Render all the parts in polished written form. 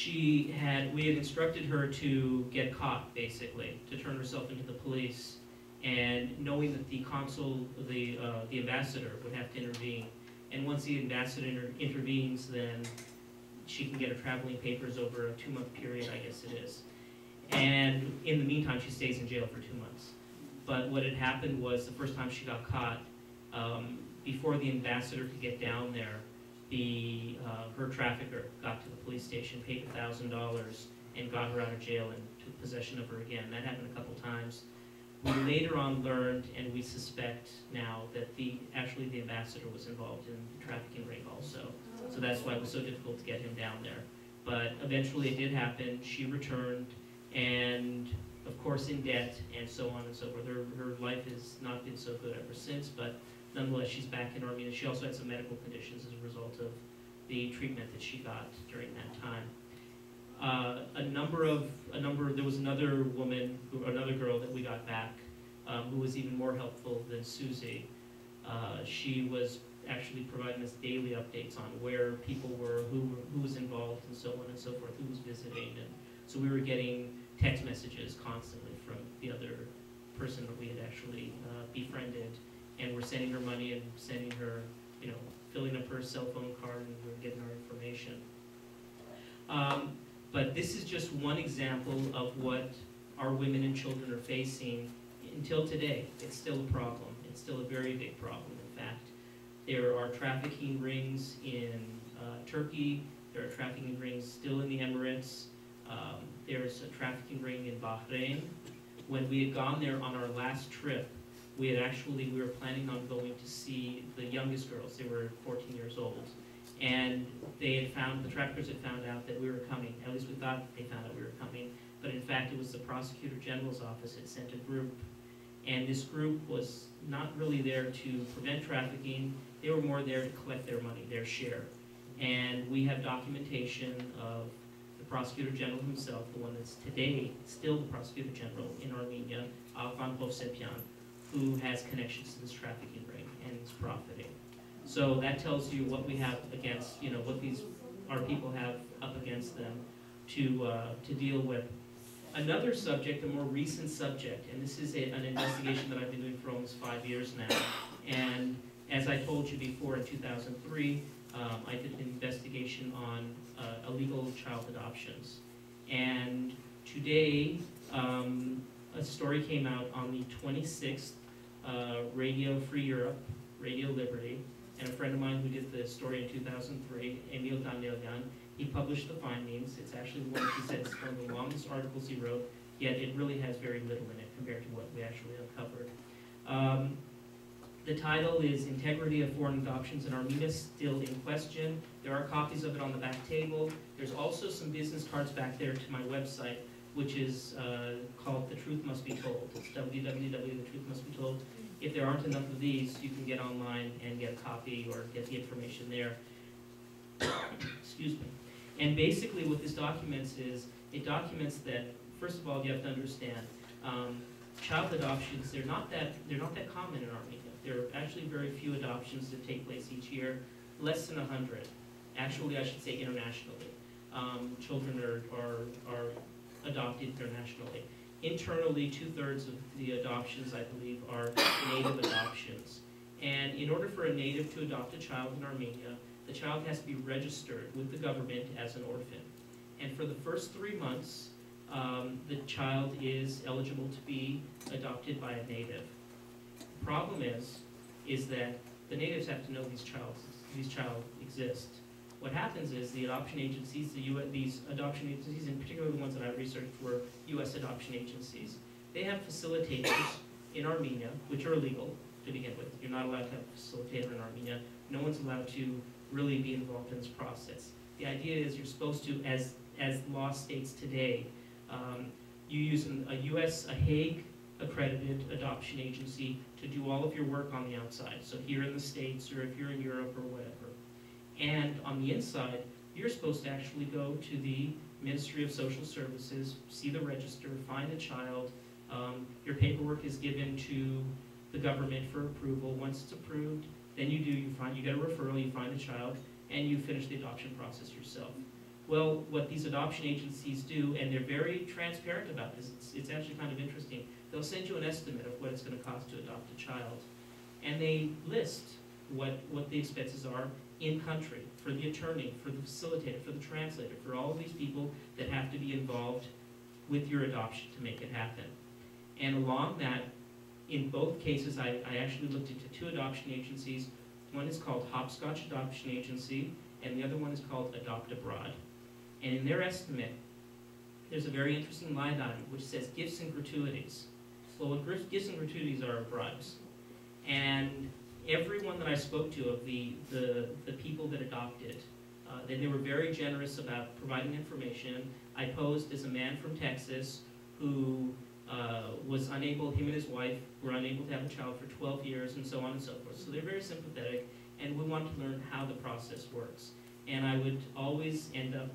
we had instructed her to get caught, basically, to turn herself into the police, and knowing that the consul, the ambassador, would have to intervene. And once the ambassador intervenes, then she can get her traveling papers over a 2-month period, I guess it is. And in the meantime, she stays in jail for 2 months. But what had happened was the first time she got caught, before the ambassador could get down there, her trafficker got to the police station, paid $1,000, and got her out of jail and took possession of her again. That happened a couple times. We later on learned, and we suspect now, that actually the ambassador was involved in the trafficking ring also. So that's why it was so difficult to get him down there. But eventually it did happen. She returned, and of course in debt, and so on and so forth. Her life has not been so good ever since, but nonetheless she's back in Armenia. She also had some medical conditions as a result of the treatment that she got during that time. There was another woman, another girl that we got back, who was even more helpful than Susie. She was actually providing us daily updates on where people were, who was involved, and so on and so forth, who was visiting. And so we were getting text messages constantly from the other person that we had actually befriended, and we're sending her money and sending her, filling up her cell phone card, and we're getting our information. But this is just one example of what our women and children are facing until today. It's still a problem. It's still a very big problem, in fact. There are trafficking rings in Turkey. There are trafficking rings still in the Emirates. There's a trafficking ring in Bahrain. When we had gone there on our last trip, we were planning on going to see the youngest girls. They were 14 years old. And the traffickers had found out that we were coming. At least we thought they found out we were coming. But in fact, it was the Prosecutor General's office that sent a group. And this group was not really there to prevent trafficking. They were more there to collect their money, their share. And we have documentation of the Prosecutor General himself, the one that's today still the Prosecutor General in Armenia, who has connections to this trafficking ring and is profiting. So that tells you what we have against, what our people have up against them to deal with. Another subject, a more recent subject, and this is an investigation that I've been doing for almost 5 years now. And as I told you before, in 2003, I did an investigation on illegal child adoptions. And today, a story came out on the 26th, Radio Free Europe, Radio Liberty, and a friend of mine who did the story in 2003, Emil Danielyan, he published the findings. It's actually one, he said, it's one of the longest articles he wrote, yet it really has very little in it compared to what we actually uncovered. The title is Integrity of Foreign Adoptions in Armenia Still in Question. There are copies of it on the back table. There's also some business cards back there to my website, which is called The Truth Must Be Told. It's www.thetruthmustbetold. If there aren't enough of these, you can get online and get a copy or get the information there. Excuse me. And basically what this documents is, it documents that, first of all, you have to understand, child adoptions, they're not that common in Armenia. There are actually very few adoptions that take place each year, less than 100. Actually, I should say internationally. Children are adopted internationally. Internally, 2/3 of the adoptions, I believe, are native adoptions. And in order for a native to adopt a child in Armenia, the child has to be registered with the government as an orphan. And for the first 3 months, the child is eligible to be adopted by a native. The problem is that the natives have to know these child exist. What happens is the adoption agencies, these adoption agencies, in particular the ones that I researched were U.S. adoption agencies. They have facilitators in Armenia, which are illegal to begin with. You're not allowed to have a facilitator in Armenia. No one's allowed to really be involved in this process. The idea is you're supposed to, as law states today, you use a Hague accredited adoption agency to do all of your work on the outside. So here in the States, or if you're in Europe or whatever. And on the inside, you're supposed to actually go to the Ministry of Social Services, see the register, find a child. Your paperwork is given to the government for approval. Once it's approved, then you get a referral, you find a child, and you finish the adoption process yourself. Well, what these adoption agencies do, and they're very transparent about this, it's actually kind of interesting. They'll send you an estimate of what it's going to cost to adopt a child. And they list what the expenses are in country, for the attorney, for the facilitator, for the translator, for all of these people that have to be involved with your adoption to make it happen. And along that, in both cases, I actually looked into 2 adoption agencies. One is called Hopscotch Adoption Agency, and the other one is called Adopt Abroad. And in their estimate, there's a very interesting line item which says gifts and gratuities. Well, gifts and gratuities are bribes. And everyone that I spoke to of the people that adopted, then they were very generous about providing information. I posed as a man from Texas who was unable, him and his wife were unable to have a child for 12 years and so on and so forth. So they're very sympathetic, and we want to learn how the process works. And I would always end up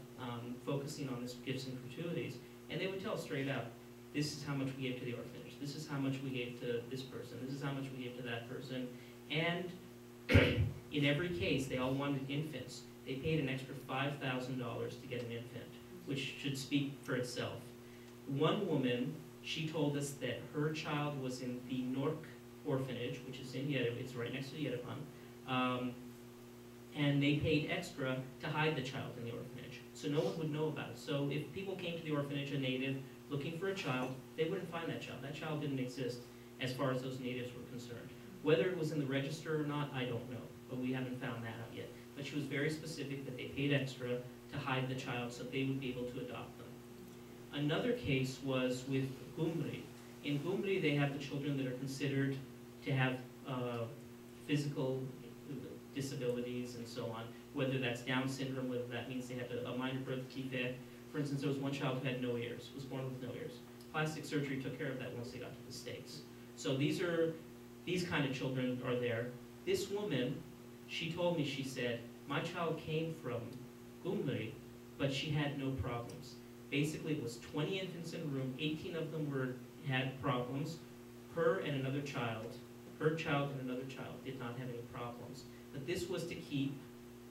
focusing on this gifts and gratuities, and they would tell straight out, this is how much we gave to the orphanage, this is how much we gave to this person, this is how much we gave to that person. And in every case, they all wanted infants. They paid an extra $5,000 to get an infant, which should speak for itself. One woman, she told us that her child was in the Nor orphanage, which is in Yerevan, it's right next to Yerevan, and they paid extra to hide the child in the orphanage, so no one would know about it. So if people came to the orphanage, a native, looking for a child, they wouldn't find that child. That child didn't exist as far as those natives were concerned. Whether it was in the register or not, I don't know, but we haven't found that out yet. But she was very specific that they paid extra to hide the child so they would be able to adopt them. Another case was with Gumri. In Gumri, they have the children that are considered to have physical disabilities and so on, whether that's Down syndrome, whether that means they have a minor birth defect. For instance, there was one child who had no ears, was born with no ears. Plastic surgery took care of that once they got to the States. So these kind of children are there. This woman, she told me, she said, my child came from Gumri, but she had no problems. Basically, it was 20 infants in a room, 18 of them had problems. Her and another child, her child and another child did not have any problems. But this was to keep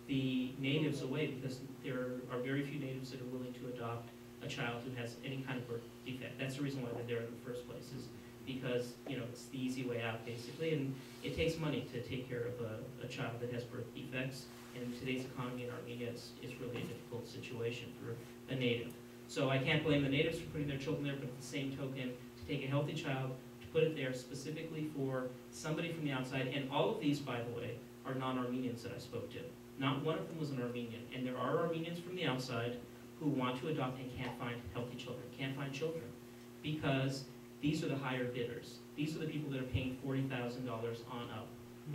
the natives away, because there are very few natives that are willing to adopt a child who has any kind of birth defect. That's the reason why they're there in the first place, is because, you know, it's the easy way out, basically, and it takes money to take care of a child that has birth defects. And in today's economy in Armenia, it's really a difficult situation for a native. So I can't blame the natives for putting their children there, but at the same token, to take a healthy child, to put it there specifically for somebody from the outside, and all of these, by the way, are non-Armenians that I spoke to. Not one of them was an Armenian, and there are Armenians from the outside who want to adopt and can't find healthy children, can't find children, because these are the higher bidders. These are the people that are paying $40,000 on up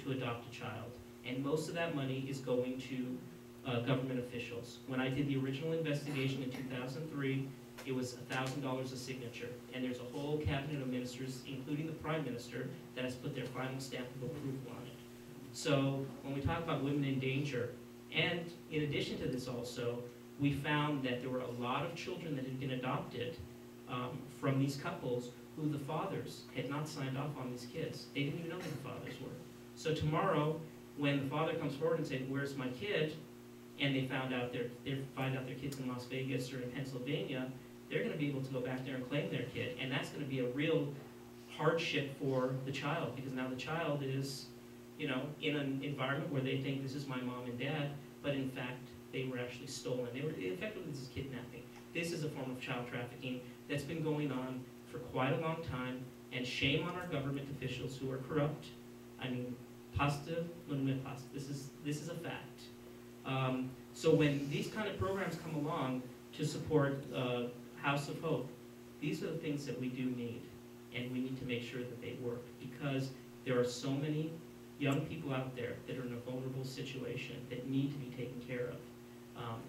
to adopt a child, and most of that money is going to government officials. When I did the original investigation in 2003, it was $1,000 a signature, and there's a whole cabinet of ministers, including the Prime Minister, that has put their final stamp of approval on it. So when we talk about women in danger, and in addition to this also, we found that there were a lot of children that had been adopted from these couples who the fathers had not signed off on these kids. They didn't even know who the fathers were. So tomorrow, when the father comes forward and says, "Where's my kid?" and they find out their kid's in Las Vegas or in Pennsylvania, they're going to be able to go back there and claim their kid, and that's going to be a real hardship for the child, because now the child is, you know, in an environment where they think this is my mom and dad, but in fact they were actually stolen. Effectively, this is kidnapping. This is a form of child trafficking that's been going on for quite a long time, and shame on our government officials who are corrupt. I mean, pasta, this is a fact. So when these kind of programs come along to support House of Hope, these are the things that we do need, and we need to make sure that they work, because there are so many young people out there that are in a vulnerable situation that need to be taken care of,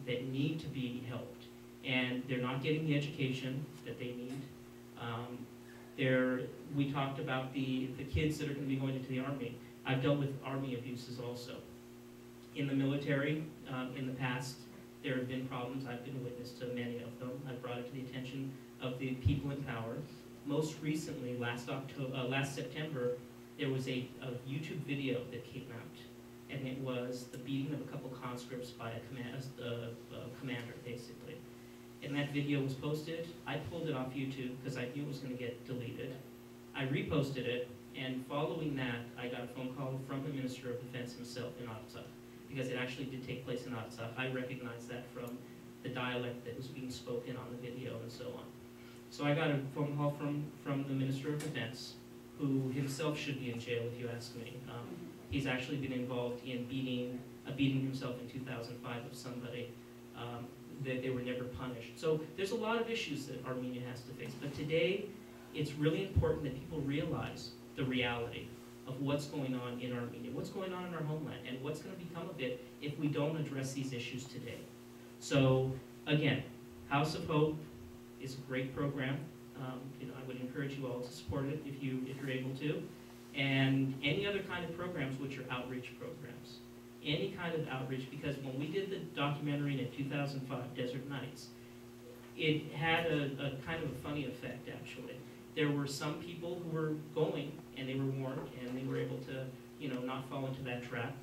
that need to be helped, and they're not getting the education that they need. We talked about the kids that are going to be going into the Army. I've dealt with Army abuses also. In the military, in the past, there have been problems. I've been a witness to many of them. I've brought it to the attention of the people in power. Most recently, last September, there was a YouTube video that came out and it was the beating of a couple conscripts by a commander, basically. And that video was posted. I pulled it off YouTube because I knew it was going to get deleted. I reposted it, and following that, I got a phone call from the Minister of Defense himself in Artsakh, because it actually did take place in Artsakh. I recognized that from the dialect that was being spoken on the video and so on. So I got a phone call from the Minister of Defense, who himself should be in jail, if you ask me. He's actually been involved in beating himself in 2005 of somebody. That they were never punished. So there's a lot of issues that Armenia has to face. But today, it's really important that people realize the reality of what's going on in Armenia, what's going on in our homeland, and what's going to become of it if we don't address these issues today. So again, House of Hope is a great program. I would encourage you all to support it if you're able to. And any other kind of programs, which are outreach programs. Any kind of outreach, because when we did the documentary in 2005, Desert Nights, it had a kind of a funny effect, actually. There were some people who were going, and they were warned, and they were able to, not fall into that trap.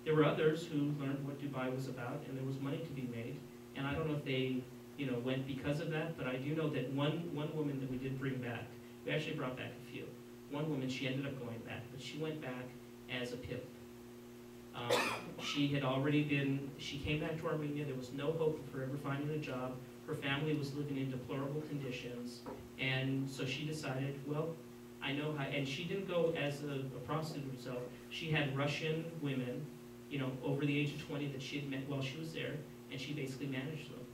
There were others who learned what Dubai was about, and there was money to be made. And I don't know if they, went because of that, but I do know that one woman that we did bring back, we actually brought back a few. One woman, she ended up going back, but she went back as a pimp. She came back to Armenia. There was no hope of her ever finding a job. Her family was living in deplorable conditions. And so she decided, well, I know how, and she didn't go as a prostitute herself. She had Russian women, over the age of 20 that she had met while she was there, and she basically managed them.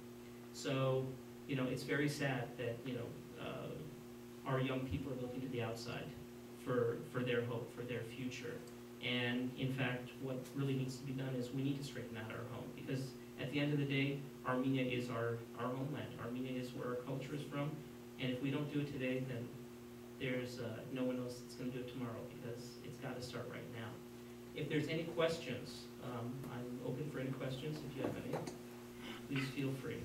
So, it's very sad that, our young people are looking to the outside for their hope, for their future. And in fact, what really needs to be done is we need to straighten out our home, because at the end of the day, Armenia is our homeland. Armenia is where our culture is from, and if we don't do it today, then there's no one else that's going to do it tomorrow, because it's got to start right now. If there's any questions, I'm open for any questions. If you have any, please feel free.